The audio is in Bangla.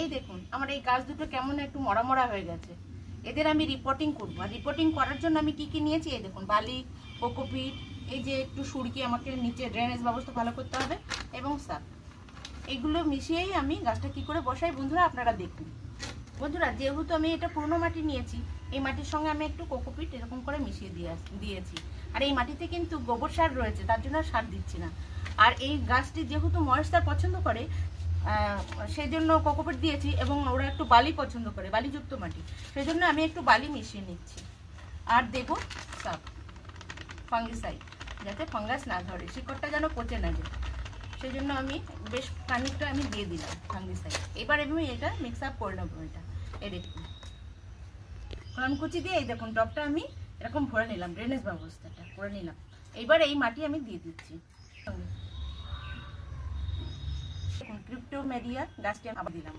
এই দেখুন আমার এই গাছ দুটো কেমন একটু মরা মরা হয়ে গেছে, এদের আমি রিপোর্টিং করবো। আর রিপোর্টিং করার জন্য আমি কি কি নিয়েছি এই দেখুন, বালি, কোকোপিট, এই যে একটু সুরকি, আমাকে নিচে ড্রেনেজ ব্যবস্থা ভালো করতে হবে, এবং সার। এগুলো মিশিয়েই আমি গাছটা কি করে বসাই বন্ধুরা আপনারা দেখুন। বন্ধুরা যেহেতু আমি এটা পুরনো মাটি নিয়েছি, এই মাটির সঙ্গে আমি একটু কোকোপিট এরকম করে মিশিয়ে দিয়েছি। আর এই মাটিতে কিন্তু গোবর সার রয়েছে, তার জন্য সার দিচ্ছি না। আর এই গাছটি যেহেতু ময়েশ্চার পছন্দ করে, সেই জন্য কোকোপিট দিয়েছি, এবং ওরা একটু বালি পছন্দ করে, বালিযুক্ত মাটি, সেই জন্য আমি একটু বালি মিশিয়ে নিচ্ছি। আর দেব সার, ফাঙ্গিসাইড, যাতে ফাঙ্গাস না ধরে, শিকড়টা যেন পচে না যায়, সেই জন্য আমি বেশ খানিকটা আমি দিয়ে দিলাম ফাঙ্গিসাইড। এবার আমি এটা মিক্স আপ করে নেবো। এটা এই দেখুন কলমকুচি দিয়ে এই দেখুন টবটা আমি এরকম ভরে নিলাম, ড্রেনেজ ব্যবস্থাটা করে নিলাম। এইবার এই মাটি আমি দিয়ে দিচ্ছি। দেখুন ক্রিপ্টোমেরিয়া গাছটি আবার দিলাম।